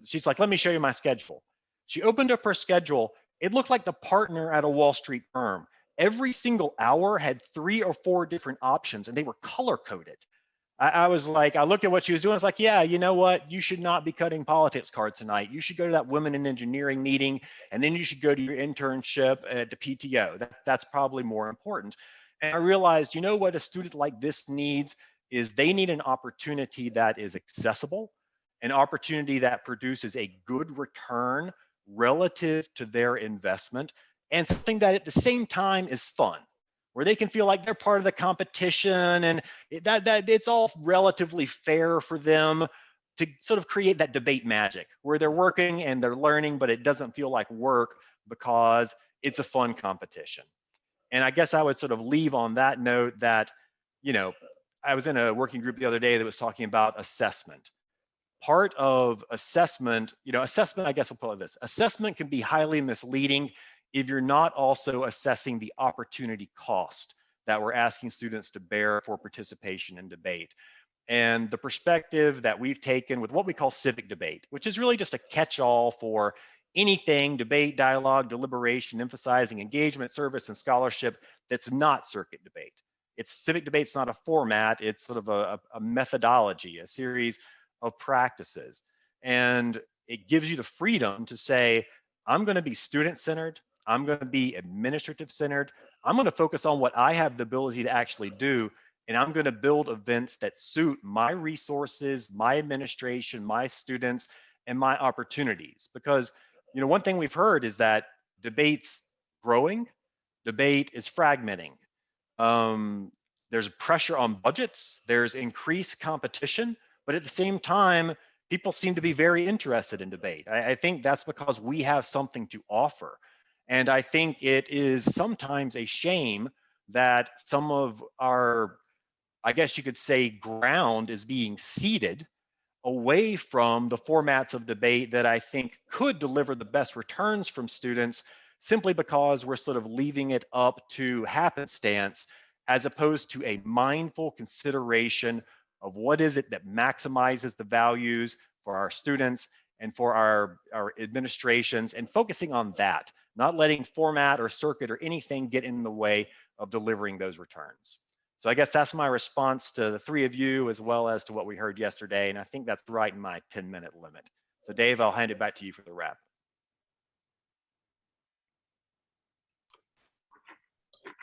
She's like, let me show you my schedule. She opened up her schedule. It looked like the partner at a Wall Street firm. Every single hour had 3 or 4 different options and they were color coded. I was like, I looked at what she was doing. I was like, yeah, you know what? You should not be cutting politics cards tonight. You should go to that women in engineering meeting, and then you should go to your internship at the PTO. That's probably more important. And I realized, you know what a student like this needs is they need an opportunity that is accessible, an opportunity that produces a good return relative to their investment, and something that at the same time is fun, where they can feel like they're part of the competition and that it's all relatively fair for them to sort of create that debate magic where they're working and they're learning, but it doesn't feel like work because it's a fun competition. And I guess I would sort of leave on that note that, you know, I was in a working group the other day that was talking about assessment. Part of assessment, assessment, I guess we'll call it this. Assessment can be highly misleading if you're not also assessing the opportunity cost that we're asking students to bear for participation in debate. And the perspective that we've taken with what we call civic debate, which is really just a catch-all for anything, debate, dialogue, deliberation, emphasizing engagement, service, and scholarship that's not circuit debate. Civic debate's not a format, it's sort of a methodology, a series of practices. And it gives you the freedom to say, I'm going to be student-centered, I'm going to be administrative-centered, I'm going to focus on what I have the ability to actually do, and I'm going to build events that suit my resources, my administration, my students, and my opportunities. Because, one thing we've heard is that debate's growing, debate is fragmenting. There's pressure on budgets, there's increased competition, but at the same time, people seem to be very interested in debate. I think that's because we have something to offer. And I think it is sometimes a shame that some of our, I guess you could say, ground is being ceded away from the formats of debate that I think could deliver the best returns from students, simply because we're sort of leaving it up to happenstance as opposed to a mindful consideration of what is it that maximizes the values for our students and for our administrations, and focusing on that, not letting format or circuit or anything get in the way of delivering those returns. So I guess that's my response to the 3 of you, as well as to what we heard yesterday. And I think that's right in my 10-minute limit. So Dave, I'll hand it back to you for the wrap.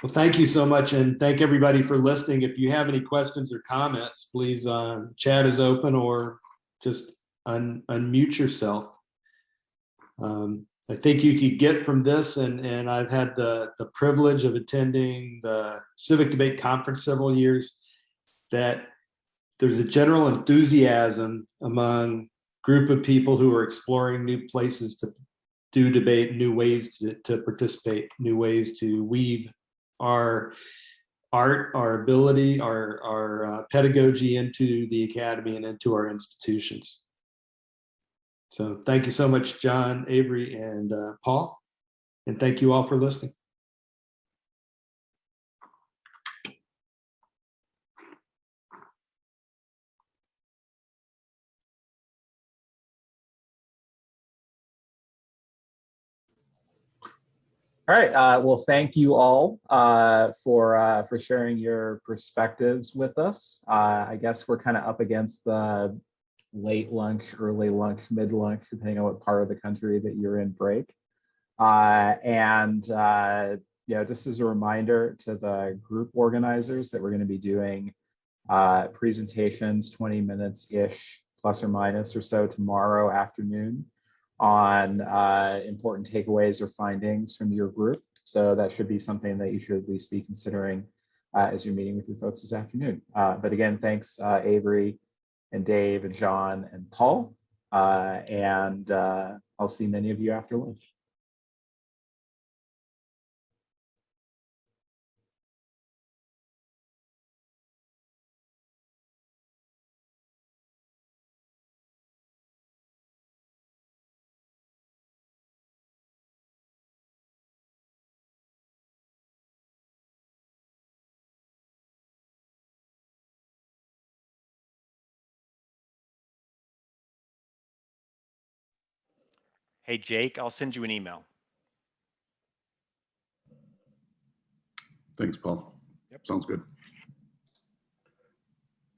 Well, thank you so much, and thank everybody for listening. If you have any questions or comments, please, the chat is open, or just unmute yourself. I think you could get from this, and I've had the privilege of attending the Civic Debate Conference several years, that there's a general enthusiasm among a group of people who are exploring new places to do debate, new ways to participate, new ways to weave our art, our ability, our pedagogy into the academy and into our institutions. So thank you so much, John, Avery, and Paul, and thank you all for listening. All right. Well, thank you all for sharing your perspectives with us. I guess we're kind of up against the late lunch, early lunch, mid lunch, depending on what part of the country that you're in break. Just as a reminder to the group organizers that we're going to be doing presentations, 20 minutes ish, plus or minus or so tomorrow afternoon on important takeaways or findings from your group. So that should be something that you should at least be considering as you're meeting with your folks this afternoon. But again, thanks Avery and Dave and John and Paul. I'll see many of you after lunch. Hey, Jake, I'll send you an email. Thanks, Paul. Yep. Sounds good.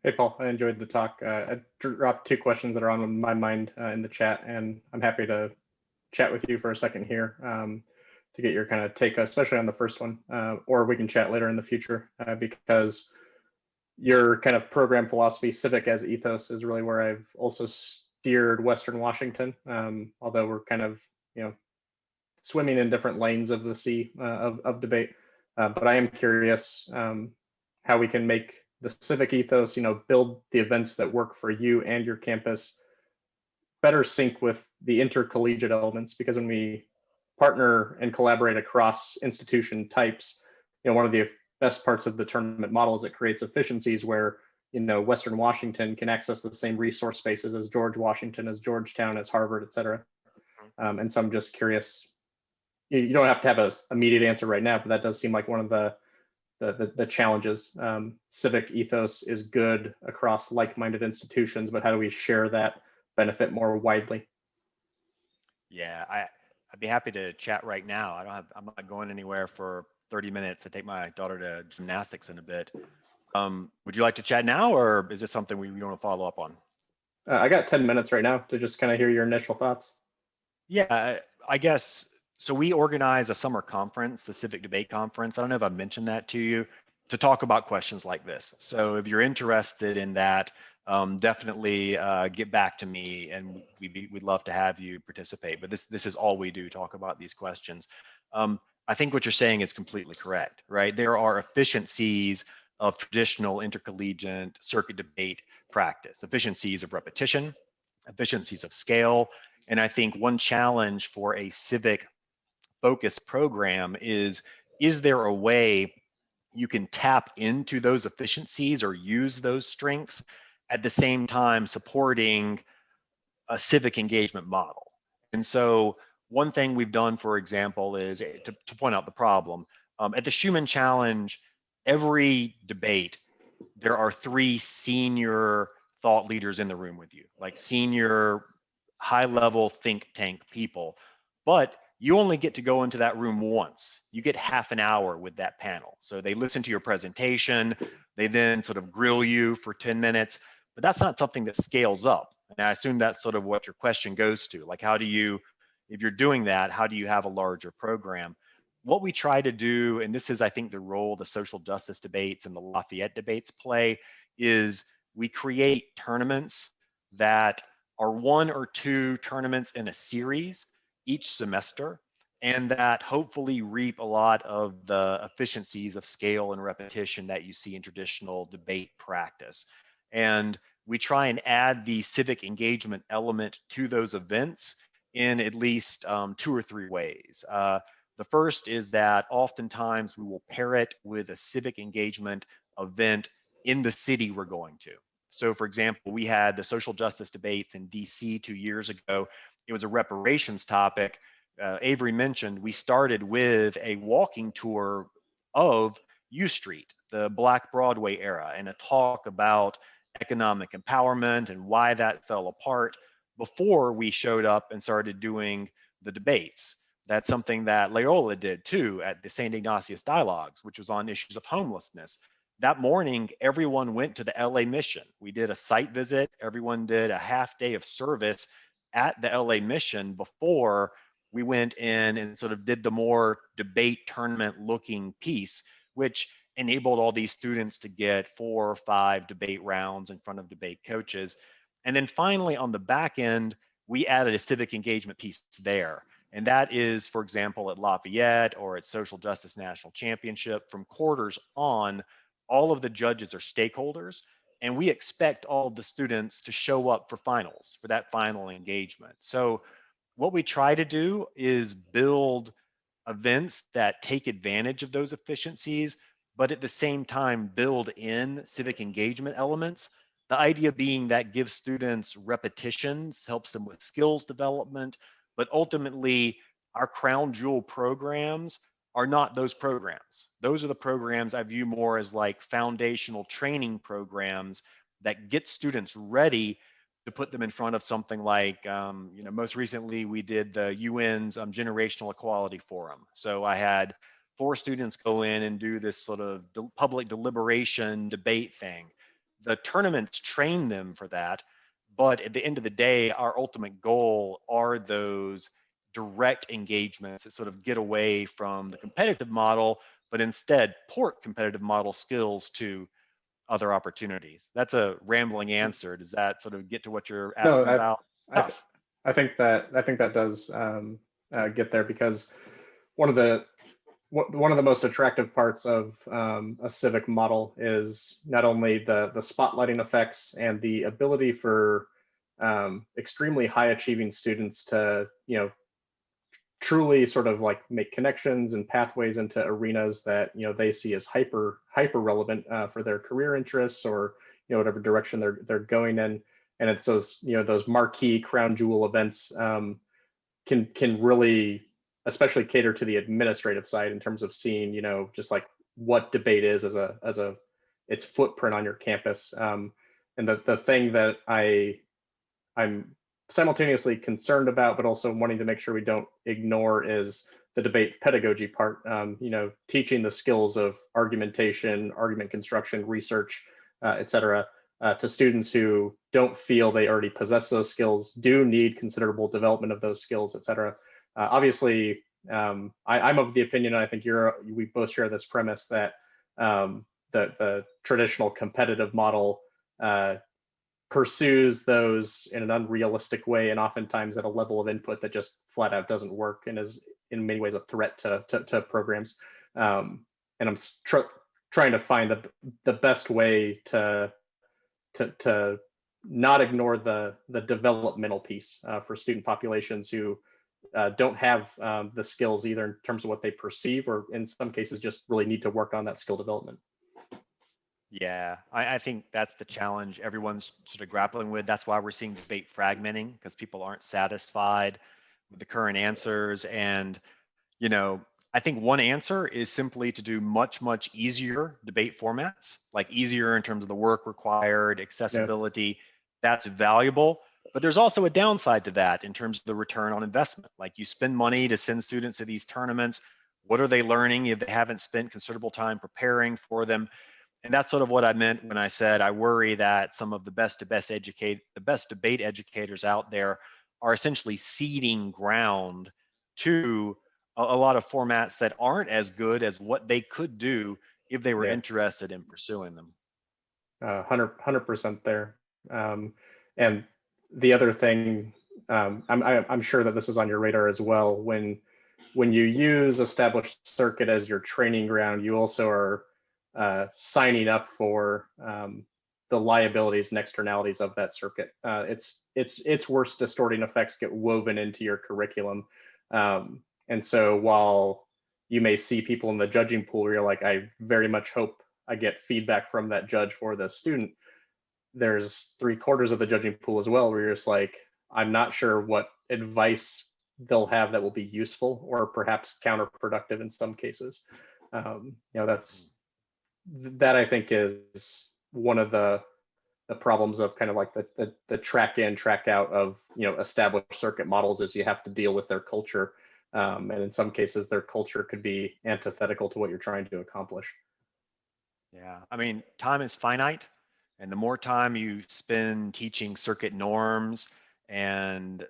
Hey, Paul, I enjoyed the talk. I dropped 2 questions that are on my mind in the chat, and I'm happy to chat with you for a second here to get your kind of take, especially on the first one, or we can chat later in the future because your kind of program philosophy, civic as ethos, is really where I've also steered Western Washington, although we're kind of, swimming in different lanes of the sea of debate. But I am curious how we can make the civic ethos, build the events that work for you and your campus better sync with the intercollegiate elements, because when we partner and collaborate across institution types, one of the best parts of the tournament model is it creates efficiencies where Western Washington can access the same resource spaces as George Washington, as Georgetown, as Harvard, et cetera. And so I'm just curious, you don't have to have an immediate answer right now, but that does seem like one of the challenges. Civic ethos is good across like-minded institutions, but how do we share that benefit more widely? Yeah, I'd be happy to chat right now. I'm not going anywhere for 30 minutes to take my daughter to gymnastics in a bit. Would you like to chat now, or is this something we want to follow up on? I got 10 minutes right now to just kind of hear your initial thoughts. Yeah, I guess. So we organize a summer conference, the Civic Debate Conference. I don't know if I mentioned that to you, to talk about questions like this. So if you're interested in that, definitely get back to me, and we'd love to have you participate. But this is all we do, talk about these questions. I think what you're saying is completely correct, right? There are efficiencies of traditional intercollegiate circuit debate practice, efficiencies of repetition, efficiencies of scale. And I think one challenge for a civic focused program is there a way you can tap into those efficiencies or use those strengths at the same time supporting a civic engagement model? And so one thing we've done, for example, is to point out the problem. At the Schumann Challenge, every debate, there are 3 senior thought leaders in the room with you, like senior high-level think tank people. But you only get to go into that room once. You get half an hour with that panel. So they listen to your presentation, they then sort of grill you for 10 minutes, but that's not something that scales up. And I assume that's sort of what your question goes to. Like, how do you, if you're doing that, how do you have a larger program? What we try to do, and this is, I think, the role the social justice debates and the Lafayette debates play, is we create tournaments that are 1 or 2 tournaments in a series each semester, and that hopefully reap a lot of the efficiencies of scale and repetition that you see in traditional debate practice. And we try and add the civic engagement element to those events in at least 2 or 3 ways. The first is that oftentimes we will pair it with a civic engagement event in the city we're going to. So for example, we had the social justice debates in DC 2 years ago. It was a reparations topic. Avery mentioned we started with a walking tour of U Street, the Black Broadway era, and a talk about economic empowerment and why that fell apart before we showed up and started doing the debates. That's something that Loyola did too at the St. Ignatius Dialogues, which was on issues of homelessness. That morning, everyone went to the LA Mission. We did a site visit. Everyone did a half day of service at the LA Mission before we went in and sort of did the more debate tournament looking piece, which enabled all these students to get 4 or 5 debate rounds in front of debate coaches. And then finally, on the back end, we added a civic engagement piece there. And that is, for example, at Lafayette or at Social Justice National Championship, from quarters on, all of the judges are stakeholders. And we expect all of the students to show up for finals, for that final engagement. So what we try to do is build events that take advantage of those efficiencies, but at the same time build in civic engagement elements. The idea being that gives students repetitions, helps them with skills development, but ultimately our crown jewel programs are not those programs. Those are the programs I view more as like foundational training programs that get students ready to put them in front of something like, most recently we did the UN's Generational Equality Forum. So I had 4 students go in and do this sort of public deliberation debate thing. The tournaments train them for that, but at the end of the day, our ultimate goal are those direct engagements that sort of get away from the competitive model, but instead port competitive model skills to other opportunities. That's a rambling answer. Does that sort of get to what you're asking No, about? I, I think that does get there, because one of the most attractive parts of a civic model is not only the spotlighting effects and the ability for extremely high achieving students to truly sort of like make connections and pathways into arenas that they see as hyper relevant for their career interests, or whatever direction they're going in. And it's those those marquee crown jewel events can really especially cater to the administrative side in terms of seeing just like what debate is as a its footprint on your campus. And the thing that I'm simultaneously concerned about, but also wanting to make sure we don't ignore, is the debate pedagogy part. Teaching the skills of argumentation, argument construction, research, et cetera, to students who don't feel they already possess those skills, do need considerable development of those skills, et cetera. Obviously, I'm of the opinion, and I think we both share this premise, that the traditional competitive model pursues those in an unrealistic way, and oftentimes at a level of input that just flat out doesn't work, and is in many ways a threat to programs. And I'm trying to find the best way to not ignore the developmental piece for student populations who don't have the skills either in terms of what they perceive, or in some cases just really need to work on that skill development. Yeah, I think that's the challenge everyone's sort of grappling with. That's why we're seeing debate fragmenting, because people aren't satisfied with the current answers. And, I think one answer is simply to do much, much easier debate formats, like easier in terms of the work required, accessibility. Yeah. That's valuable. But there's also a downside to that in terms of the return on investment. Like, you spend money to send students to these tournaments. What are they learning if they haven't spent considerable time preparing for them? And that's sort of what I meant when I said I worry that some of the best debate educators out there are essentially ceding ground to a lot of formats that aren't as good as what they could do if they were interested in pursuing them. 100% there. And the other thing, I'm sure that this is on your radar as well. When you use established circuit as your training ground, you also are signing up for the liabilities and externalities of that circuit. Its worst distorting effects get woven into your curriculum. And so while you may see people in the judging pool where you're like, I very much hope I get feedback from that judge for the student, there's 3/4 of the judging pool as well where you're just like, I'm not sure what advice they'll have that will be useful, or perhaps counterproductive in some cases. That I think is one of the problems of kind of like the track in, track out of established circuit models, is you have to deal with their culture. And in some cases, their culture could be antithetical to what you're trying to accomplish. Yeah, I mean, time is finite, and the more time you spend teaching circuit norms and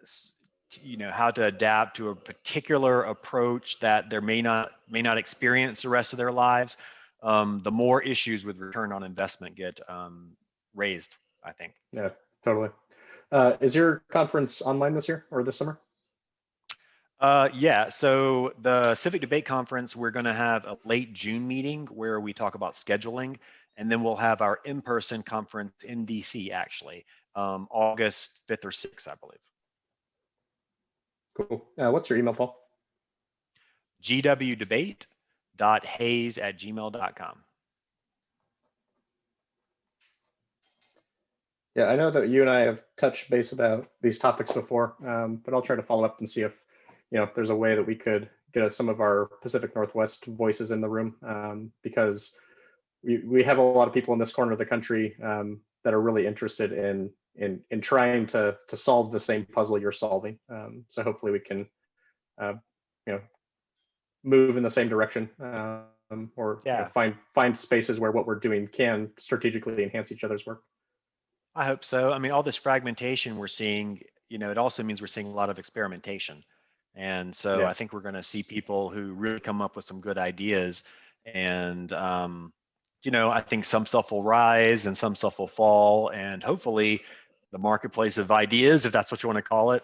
how to adapt to a particular approach that they may not experience the rest of their lives, the more issues with return on investment get raised, I think. Yeah, totally. Is your conference online this year or this summer? Yeah, so the Civic Debate Conference, we're going to have a late June meeting where we talk about scheduling, and then we'll have our in-person conference in DC, actually, August 5th or 6th, I believe. Cool. What's your email, Paul? gwdebate.hayes@gmail.com. Yeah, I know that you and I have touched base about these topics before, but I'll try to follow up and see if there's a way that we could get some of our Pacific Northwest voices in the room, because we have a lot of people in this corner of the country that are really interested in trying to solve the same puzzle you're solving. So hopefully we can move in the same direction, or Yeah. find spaces where what we're doing can strategically enhance each other's work. I hope so. I mean, all this fragmentation we're seeing, it also means we're seeing a lot of experimentation. And so Yeah. I think we're going to see people who really come up with some good ideas. And, I think some stuff will rise and some stuff will fall. And hopefully the marketplace of ideas, if that's what you want to call it,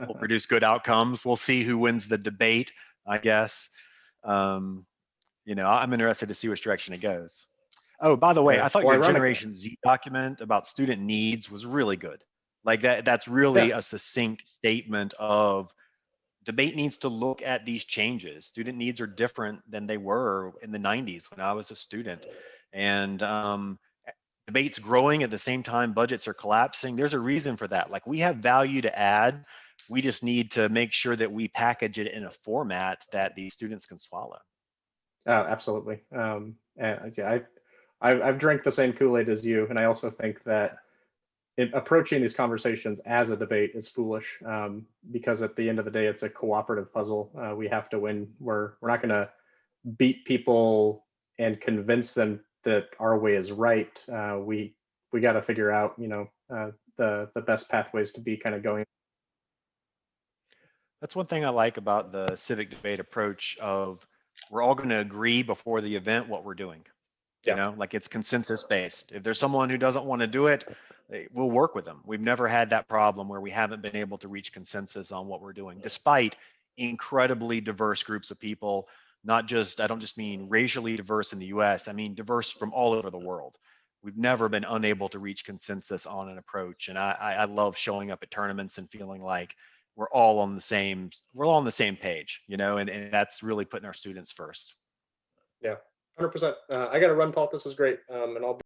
will produce good outcomes. We'll see who wins the debate, I guess. I'm interested to see which direction it goes. Oh, by the way, Yeah. I thought Well, your ironically, Generation Z document about student needs was really good. Like that's really yeah. a succinct statement of debate needs to look at these changes. Student needs are different than they were in the 90s when I was a student. And debate's growing at the same time budgets are collapsing. There's a reason for that. Like we have value to add. We just need to make sure that we package it in a format that these students can swallow. Absolutely. And yeah, I've drank the same Kool-Aid as you, and I also think that approaching these conversations as a debate is foolish, because at the end of the day, it's a cooperative puzzle. We have to win. We're not going to beat people and convince them that our way is right. We got to figure out, the best pathways to be kind of going. That's one thing I like about the civic debate approach of we're all going to agree before the event what we're doing. Yeah. Like it's consensus based. If there's someone who doesn't want to do it, we'll work with them. We've never had that problem where we haven't been able to reach consensus on what we're doing, despite incredibly diverse groups of people. I don't just mean racially diverse in the US, I mean diverse from all over the world. We've never been unable to reach consensus on an approach. And I love showing up at tournaments and feeling like we're all on the same page, and that's really putting our students first. Yeah, 100%. I got to run, Paul. This is great. And I'll be